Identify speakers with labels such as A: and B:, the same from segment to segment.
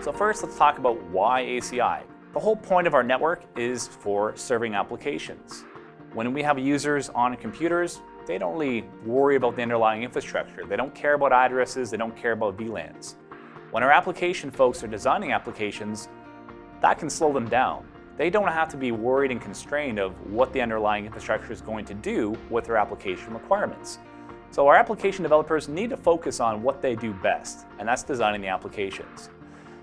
A: So first, let's talk about why ACI. The whole point of our network is for serving applications. When we have users on computers, they don't really worry about the underlying infrastructure. They don't care about addresses, they don't care about VLANs. When our application folks are designing applications, that can slow them down. They don't have to be worried and constrained of what the underlying infrastructure is going to do with their application requirements. So our application developers need to focus on what they do best, and that's designing the applications.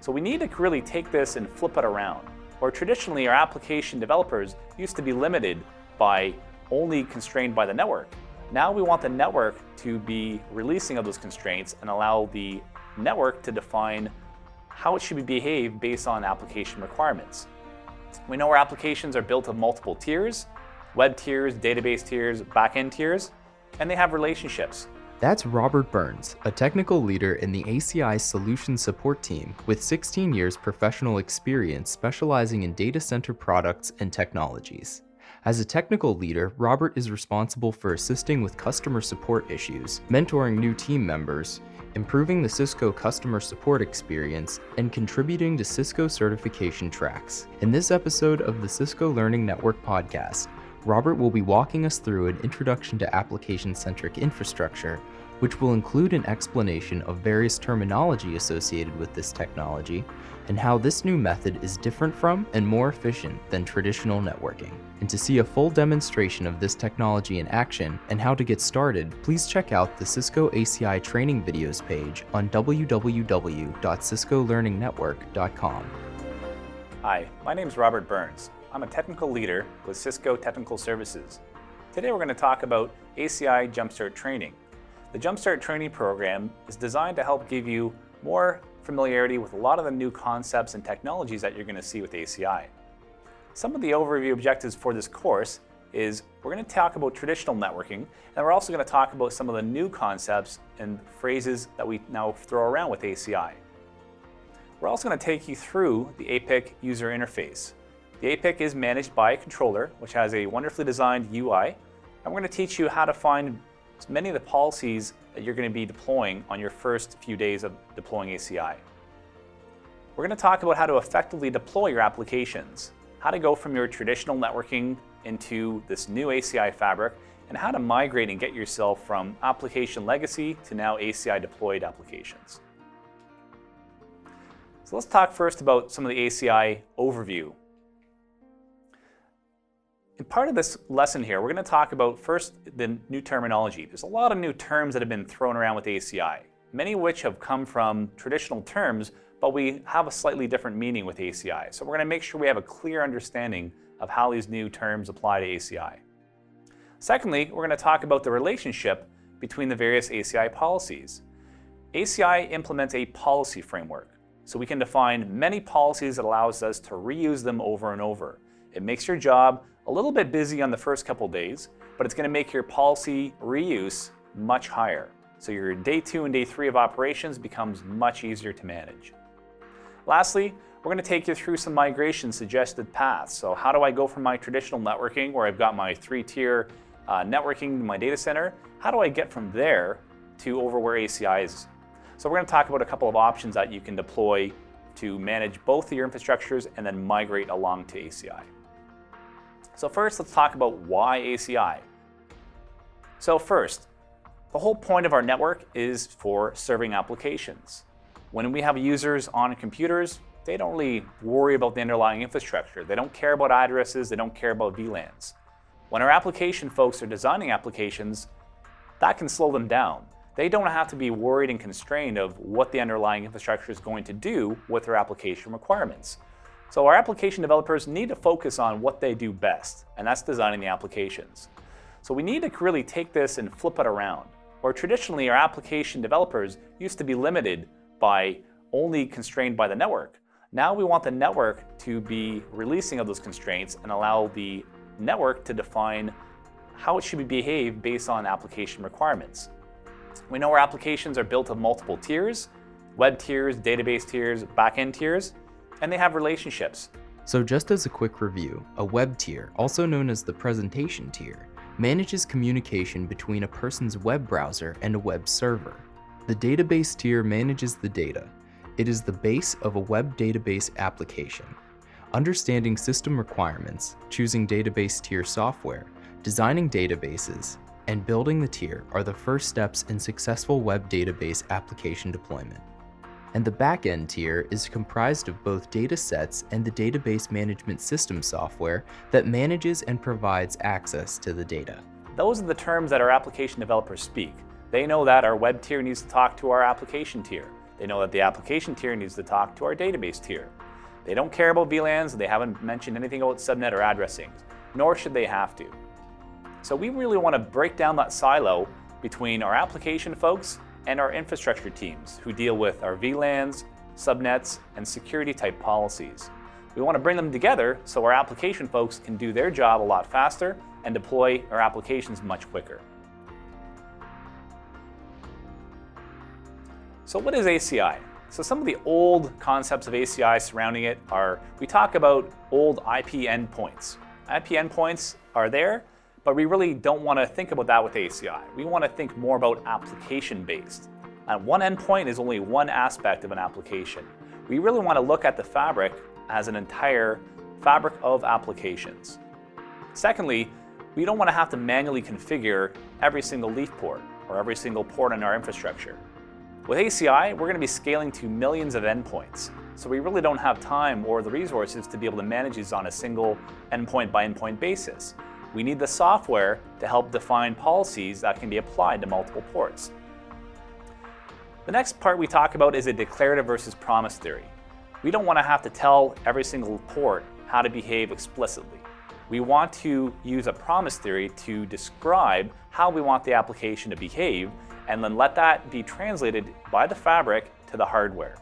A: So we need to really take this and flip it around. Where traditionally our application developers used to be limited by only constrained by the network. Now we want the network to be releasing of those constraints and allow the network to define how it should behave based on application requirements. We know our applications are built of multiple tiers, web tiers, database tiers, backend tiers, and they have relationships.
B: That's Robert Burns, a technical leader in the ACI solution support team with 16 years professional experience specializing in data center products and technologies. As a technical leader, Robert is responsible for assisting with customer support issues, mentoring new team members, improving the Cisco customer support experience, and contributing to Cisco certification tracks. In this episode of the Cisco Learning Network Podcast, Robert will be walking us through an introduction to Application Centric Infrastructure, which will include an explanation of various terminology associated with this technology and how this new method is different from and more efficient than traditional networking. And to see a full demonstration of this technology in action and how to get started, please check out the Cisco ACI training videos page on www.ciscolearningnetwork.com.
A: Hi, my name is Robert Burns. I'm a technical leader with Cisco Technical Services. Today we're going to talk about ACI Jumpstart Training. The Jumpstart Training program is designed to help give you more familiarity with a lot of the new concepts and technologies that you're going to see with ACI. Some of the overview objectives for this course is we're going to talk about traditional networking, and we're also going to talk about some of the new concepts and phrases that we now throw around with ACI. We're also going to take you through the APIC user interface. The APIC is managed by a controller, which has a wonderfully designed UI, and we're going to teach you how to find many of the policies that you're going to be deploying on your first few days of deploying ACI. We're going to talk about how to effectively deploy your applications, how to go from your traditional networking into this new ACI fabric, and how to migrate and get yourself from application legacy to now ACI deployed applications. So let's talk first about some of the ACI overview. In part of this lesson here, we're going to talk about first the new terminology. There's a lot of new terms that have been thrown around with ACI, many of which have come from traditional terms, but we have a slightly different meaning with ACI. So we're going to make sure we have a clear understanding of how these new terms apply to ACI. Secondly, we're going to talk about the relationship between the various ACI policies. ACI implements a policy framework, so we can define many policies that allows us to reuse them over and over. It makes your job a little bit busy on the first couple days, but it's going to make your policy reuse much higher. So your day 2 and day 3 of operations becomes much easier to manage. Lastly, we're going to take you through some migration suggested paths. So how do I go from my traditional networking, where I've got my 3-tier networking in my data center, how do I get from there to over where ACI is? So we're going to talk about a couple of options that you can deploy to manage both of your infrastructures and then migrate along to ACI. So first, let's talk about why ACI. So first, the whole point of our network is for serving applications. When we have users on computers, they don't really worry about the underlying infrastructure. They don't care about addresses, they don't care about VLANs. When our application folks are designing applications, that can slow them down. They don't have to be worried and constrained of what the underlying infrastructure is going to do with their application requirements. So our application developers need to focus on what they do best, and that's designing the applications. So we need to really take this and flip it around. Where traditionally our application developers used to be limited by only constrained by the network. Now we want the network to be releasing of those constraints and allow the network to define how it should behave based on application requirements. We know our applications are built of multiple tiers, web tiers, database tiers, backend tiers, and they have relationships.
B: So just as a quick review, a web tier, also known as the presentation tier, manages communication between a person's web browser and a web server. The database tier manages the data. It is the base of a web database application. Understanding system requirements, choosing database tier software, designing databases, and building the tier are the first steps in successful web database application deployment. And the backend tier is comprised of both data sets and the database management system software that manages and provides access to the data.
A: Those are the terms that our application developers speak. They know that our web tier needs to talk to our application tier. They know that the application tier needs to talk to our database tier. They don't care about VLANs, they haven't mentioned anything about subnet or addressing, nor should they have to. So we really want to break down that silo between our application folks and our infrastructure teams who deal with our VLANs, subnets, and security type policies. We want to bring them together so our application folks can do their job a lot faster and deploy our applications much quicker. So what is ACI? So some of the old concepts of ACI surrounding it are, we talk about old IP endpoints. IP endpoints are there, but we really don't want to think about that with ACI. We want to think more about application-based. And one endpoint is only one aspect of an application. We really want to look at the fabric as an entire fabric of applications. Secondly, we don't want to have to manually configure every single leaf port or every single port in our infrastructure. With ACI, we're going to be scaling to millions of endpoints, so we really don't have time or the resources to be able to manage these on a single endpoint by endpoint basis. We need the software to help define policies that can be applied to multiple ports. The next part we talk about is a declarative versus promise theory. We don't want to have to tell every single port how to behave explicitly. We want to use a promise theory to describe how we want the application to behave and then let that be translated by the fabric to the hardware.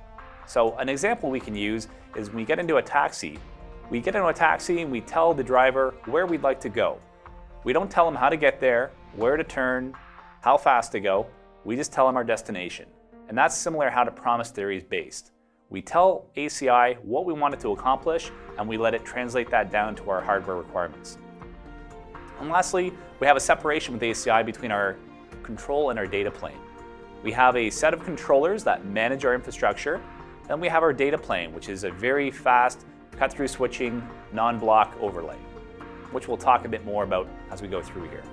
A: So an example we can use is when we get into a taxi. We get into a taxi and we tell the driver where we'd like to go. We don't tell them how to get there, where to turn, how fast to go. We just tell them our destination. And that's similar how the promise theory is based. We tell ACI what we want it to accomplish and we let it translate that down to our hardware requirements. And lastly, we have a separation with ACI between our control and our data plane. We have a set of controllers that manage our infrastructure, and we have our data plane, which is a very fast cut-through switching non-block overlay, which we'll talk a bit more about as we go through here.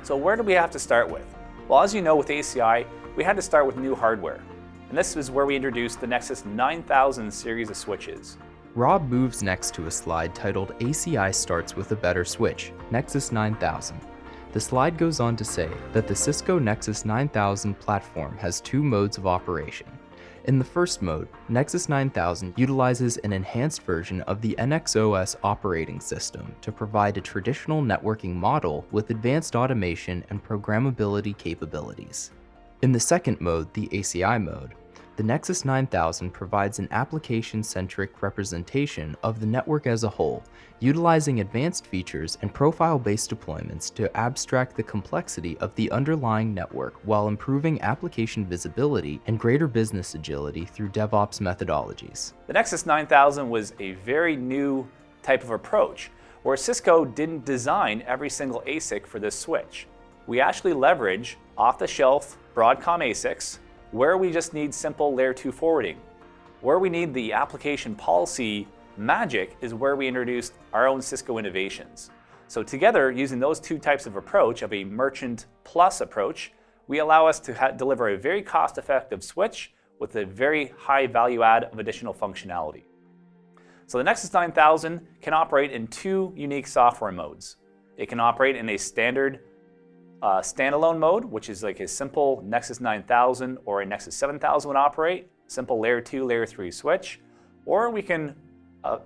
A: So where do we have to start with? Well, as you know, with ACI, we had to start with new hardware, and this is where we introduced the Nexus 9000 series of switches.
B: Rob moves next to a slide titled ACI Starts with a Better Switch, Nexus 9000. The slide goes on to say that the Cisco Nexus 9000 platform has two modes of operation. In the first mode, Nexus 9000 utilizes an enhanced version of the NXOS operating system to provide a traditional networking model with advanced automation and programmability capabilities. In the second mode, the ACI mode, the Nexus 9000 provides an application-centric representation of the network as a whole, utilizing advanced features and profile-based deployments to abstract the complexity of the underlying network while improving application visibility and greater business agility through DevOps methodologies.
A: The Nexus 9000 was a very new type of approach, where Cisco didn't design every single ASIC for this switch. We actually leverage off-the-shelf Broadcom ASICs, where we just need simple layer 2 forwarding. Where we need the application policy magic is where we introduced our own Cisco innovations. So together, using those two types of approach, of a merchant plus approach, we allow us to deliver a very cost-effective switch with a very high value add of additional functionality. So the Nexus 9000 can operate in two unique software modes. It can operate in a standard standalone mode, which is like a simple Nexus 9000 or a Nexus 7000 would operate, simple layer 2, layer 3 switch, or we can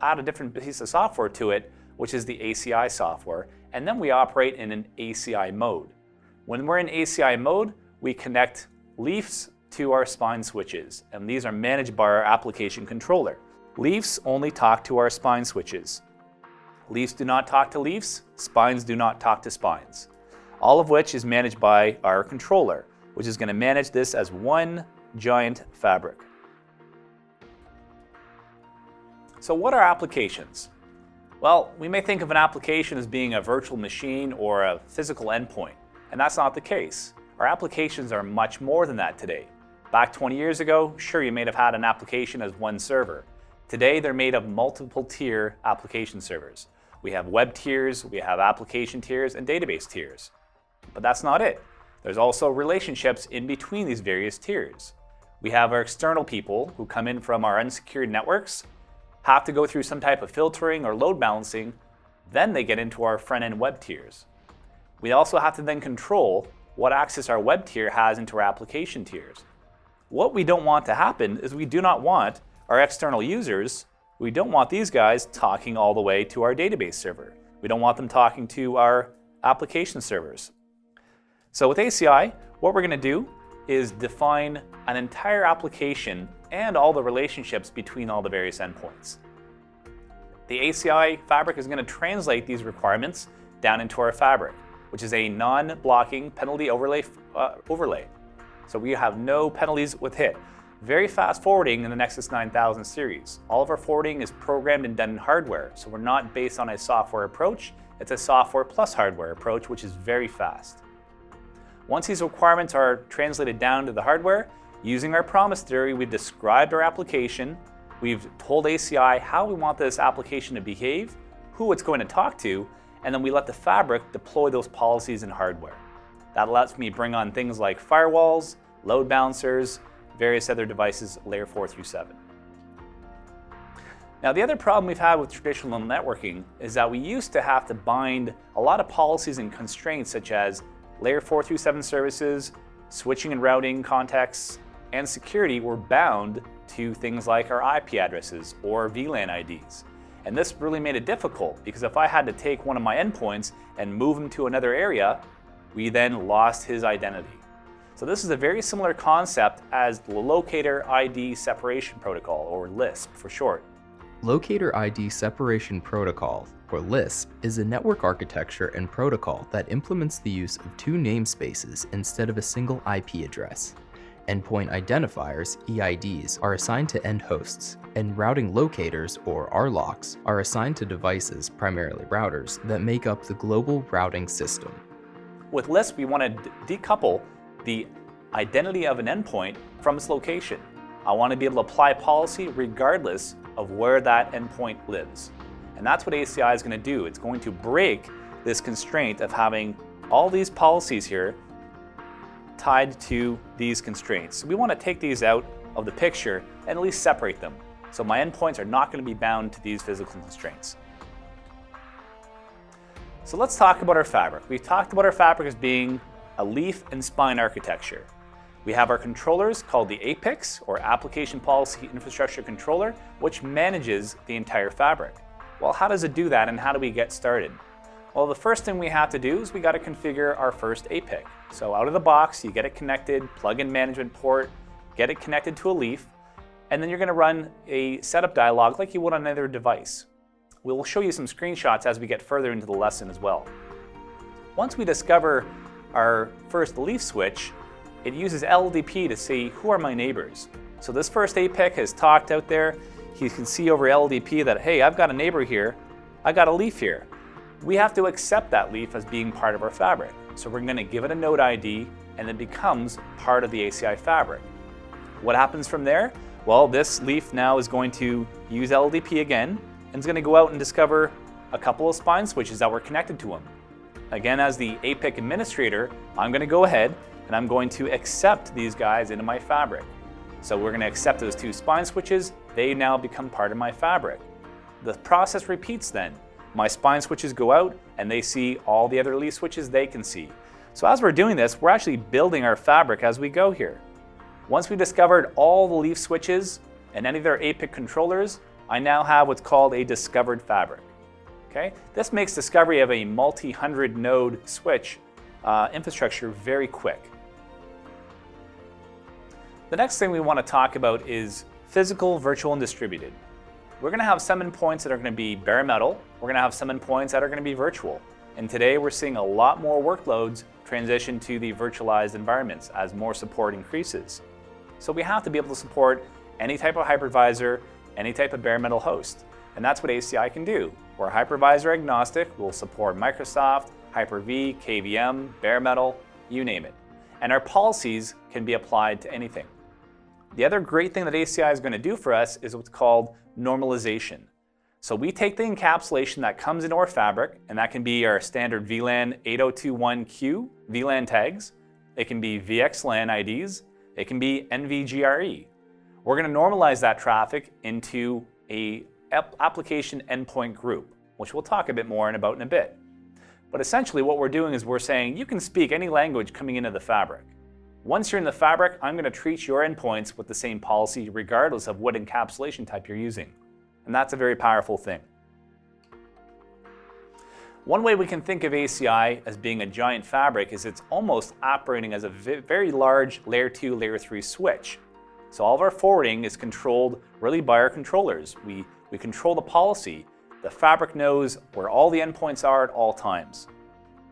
A: add a different piece of software to it, which is the ACI software, and then we operate in an ACI mode. When we're in ACI mode, we connect leafs to our spine switches, and these are managed by our application controller. Leafs only talk to our spine switches. Leafs do not talk to leafs, spines do not talk to spines. All of which is managed by our controller, which is going to manage this as one giant fabric. So what are applications? Well, we may think of an application as being a virtual machine or a physical endpoint, and that's not the case. Our applications are much more than that today. Back 20 years ago, sure, you may have had an application as one server. Today, they're made of multiple tier application servers. We have web tiers, we have application tiers, and database tiers. But that's not it. There's also relationships in between these various tiers. We have our external people who come in from our unsecured networks, have to go through some type of filtering or load balancing, then they get into our front-end web tiers. We also have to then control what access our web tier has into our application tiers. What we don't want to happen is we do not want our external users, we don't want these guys talking all the way to our database server. We don't want them talking to our application servers. So with ACI, what we're going to do is define an entire application and all the relationships between all the various endpoints. The ACI fabric is going to translate these requirements down into our fabric, which is a non-blocking penalty overlay. So we have no penalties with hit. Very fast forwarding in the Nexus 9000 series. All of our forwarding is programmed and done in hardware, so we're not based on a software approach. It's a software plus hardware approach, which is very fast. Once these requirements are translated down to the hardware, using our promise theory, we've described our application, we've told ACI how we want this application to behave, who it's going to talk to, and then we let the fabric deploy those policies in hardware. That lets me bring on things like firewalls, load balancers, various other devices, layer 4 through 7. Now, the other problem we've had with traditional networking is that we used to have to bind a lot of policies and constraints such as layer 4 through 7 services, switching and routing contexts, and security were bound to things like our IP addresses or VLAN IDs. And this really made it difficult because if I had to take one of my endpoints and move him to another area, we then lost his identity. So this is a very similar concept as the Locator ID Separation Protocol, or LISP for short.
B: Locator ID Separation Protocol, or LISP, is a network architecture and protocol that implements the use of two namespaces instead of a single IP address. Endpoint identifiers, EIDs, are assigned to end hosts, and routing locators, or RLOCs, are assigned to devices, primarily routers, that make up the global routing system.
A: With LISP, we want to decouple the identity of an endpoint from its location. I want to be able to apply policy regardless of where that endpoint lives. And that's what ACI is going to do. It's going to break this constraint of having all these policies here tied to these constraints. So we want to take these out of the picture and at least separate them. So my endpoints are not going to be bound to these physical constraints. So let's talk about our fabric. We've talked about our fabric as being a leaf and spine architecture. We have our controllers called the APICs, or Application Policy Infrastructure Controller, which manages the entire fabric. Well, how does it do that and how do we get started? Well, the first thing we have to do is we got to configure our first APIC. So out of the box, you get it connected, plug in management port, get it connected to a leaf, and then you're going to run a setup dialog like you would on another device. We'll show you some screenshots as we get further into the lesson as well. Once we discover our first leaf switch, it uses LLDP to see who are my neighbors. So this first APIC has talked out there. You can see over LLDP that, hey, I've got a neighbor here, I got a leaf here. We have to accept that leaf as being part of our fabric. So we're going to give it a node ID and it becomes part of the ACI fabric. What happens from there? Well, this leaf now is going to use LLDP again and it's going to go out and discover a couple of spine switches that were connected to them. Again, as the APIC administrator, I'm going to go ahead and I'm going to accept these guys into my fabric. So we're going to accept those two spine switches. They now become part of my fabric. The process repeats then. My spine switches go out and they see all the other leaf switches they can see. So as we're doing this, we're actually building our fabric as we go here. Once we discovered all the leaf switches and any of their APIC controllers, I now have what's called a discovered fabric. Okay? This makes discovery of a multi-hundred node switch infrastructure very quick. The next thing we want to talk about is physical, virtual, and distributed. We're going to have some endpoints that are going to be bare metal. We're going to have some endpoints that are going to be virtual. And today we're seeing a lot more workloads transition to the virtualized environments as more support increases. So we have to be able to support any type of hypervisor, any type of bare metal host. And that's what ACI can do. We're hypervisor agnostic. We'll support Microsoft, Hyper-V, KVM, bare metal, you name it. And our policies can be applied to anything. The other great thing that ACI is going to do for us is what's called normalization. So we take the encapsulation that comes into our fabric, and that can be our standard VLAN 8021Q VLAN tags. It can be VXLAN IDs. It can be NVGRE. We're going to normalize that traffic into a application endpoint group, which we'll talk a bit more about in a bit. But essentially what we're doing is we're saying you can speak any language coming into the fabric. Once you're in the fabric, I'm going to treat your endpoints with the same policy regardless of what encapsulation type you're using. And that's a very powerful thing. One way we can think of ACI as being a giant fabric is it's almost operating as a very large layer 2, layer 3 switch. So all of our forwarding is controlled really by our controllers. We control the policy. The fabric knows where all the endpoints are at all times.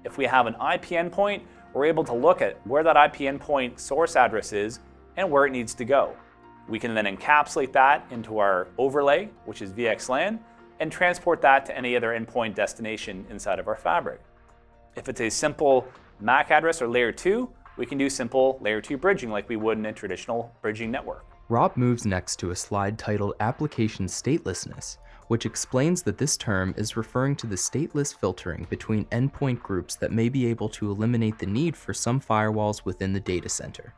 A: If we have an IP endpoint, we're able to look at where that IP endpoint source address is and where it needs to go. We can then encapsulate that into our overlay, which is VXLAN, and transport that to any other endpoint destination inside of our fabric. If it's a simple MAC address or layer 2, we can do simple layer 2 bridging like we would in a traditional bridging network.
B: Rob moves next to a slide titled Application Statelessness, which explains that this term is referring to the stateless filtering between endpoint groups that may be able to eliminate the need for some firewalls within the data center.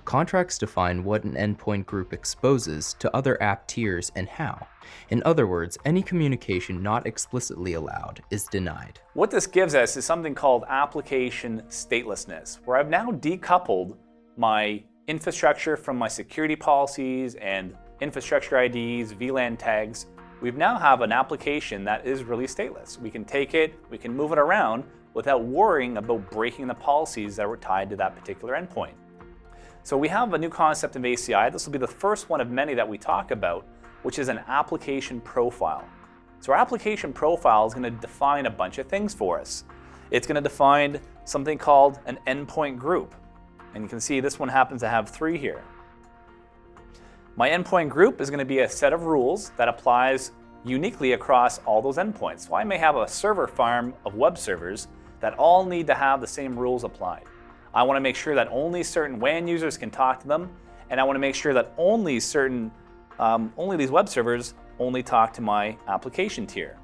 B: Contracts define what an endpoint group exposes to other app tiers and how. In other words, any communication not explicitly allowed is denied.
A: What this gives us is something called application statelessness, where I've now decoupled my infrastructure from my security policies and infrastructure IDs, VLAN tags. We now have an application that is really stateless. We can take it, we can move it around without worrying about breaking the policies that were tied to that particular endpoint. So we have a new concept of ACI. This will be the first one of many that we talk about, which is an application profile. So our application profile is going to define a bunch of things for us. It's going to define something called an endpoint group. And you can see this one happens to have 3 here. My endpoint group is going to be a set of rules that applies uniquely across all those endpoints. So I may have a server farm of web servers that all need to have the same rules applied. I want to make sure that only certain WAN users can talk to them, and I want to make sure that only these web servers only talk to my application tier.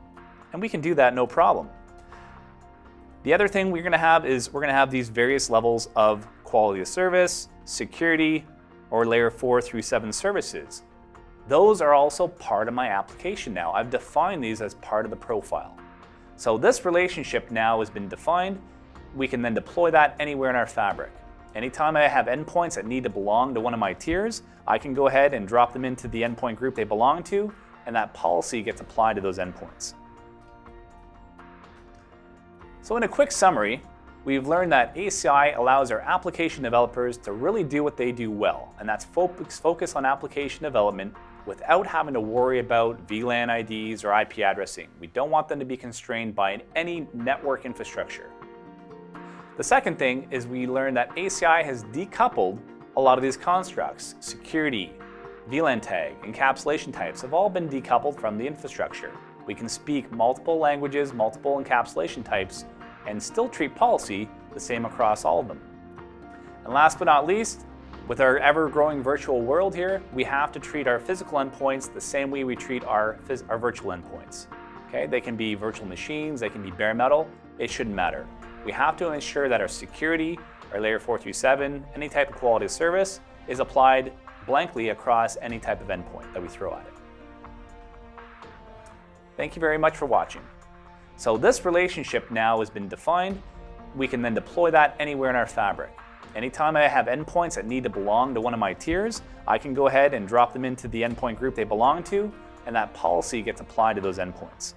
A: And we can do that no problem. The other thing we're going to have is we're going to have these various levels of quality of service, security, or layer 4 through 7 services. Those are also part of my application now. I've defined these as part of the profile. So this relationship now has been defined. We can then deploy that anywhere in our fabric. Anytime I have endpoints that need to belong to one of my tiers, I can go ahead and drop them into the endpoint group they belong to, and that policy gets applied to those endpoints. So in a quick summary, we've learned that ACI allows our application developers to really do what they do well, and that's focus on application development without having to worry about VLAN IDs or IP addressing. We don't want them to be constrained by any network infrastructure. The second thing is we learned that ACI has decoupled a lot of these constructs. Security, VLAN tag, encapsulation types have all been decoupled from the infrastructure. We can speak multiple languages, multiple encapsulation types, and still treat policy the same across all of them. And last but not least, with our ever-growing virtual world here, we have to treat our physical endpoints the same way we treat our virtual endpoints. Okay? They can be virtual machines, they can be bare metal, it shouldn't matter. We have to ensure that our security, our layer 4 through 7, any type of quality of service is applied blankly across any type of endpoint that we throw at it. Thank you very much for watching. So this relationship now has been defined. We can then deploy that anywhere in our fabric. Anytime I have endpoints that need to belong to one of my tiers, I can go ahead and drop them into the endpoint group they belong to, and that policy gets applied to those endpoints.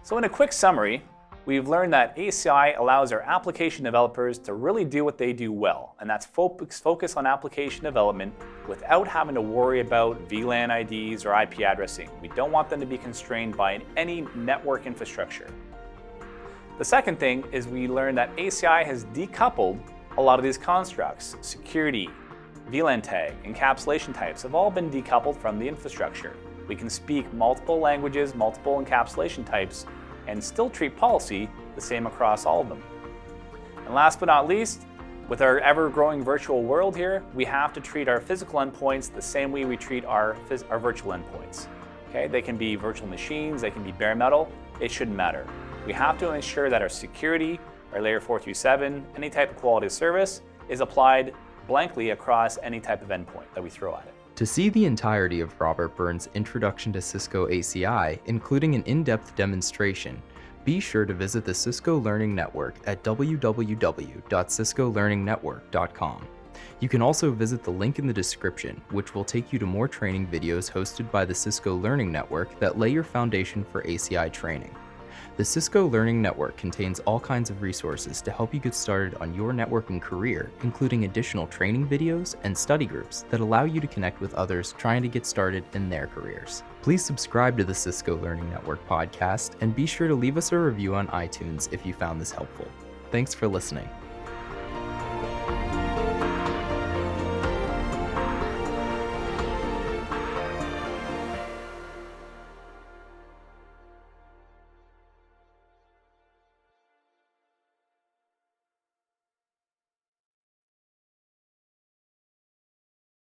A: So in a quick summary, we've learned that ACI allows our application developers to really do what they do well, and that's focus on application development without having to worry about VLAN IDs or IP addressing. We don't want them to be constrained by any network infrastructure. The second thing is we learned that ACI has decoupled a lot of these constructs. Security, VLAN tag, encapsulation types have all been decoupled from the infrastructure. We can speak multiple languages, multiple encapsulation types, and still treat policy the same across all of them. And last but not least, With our ever-growing virtual world here, we have to treat our physical endpoints the same way we treat our virtual endpoints. Okay? They can be virtual machines, they can be bare metal, it shouldn't matter. We have to ensure that our security, our layer 4 through 7, any type of quality of service is applied blankly across any type of endpoint that we throw at it.
B: To see the entirety of Robert Burns' Introduction to Cisco ACI, including an in-depth demonstration, be sure to visit the Cisco Learning Network at www.ciscolearningnetwork.com. You can also visit the link in the description, which will take you to more training videos hosted by the Cisco Learning Network that lay your foundation for ACI training. The Cisco Learning Network contains all kinds of resources to help you get started on your networking career, including additional training videos and study groups that allow you to connect with others trying to get started in their careers. Please subscribe to the Cisco Learning Network podcast and be sure to leave us a review on iTunes if you found this helpful. Thanks for listening.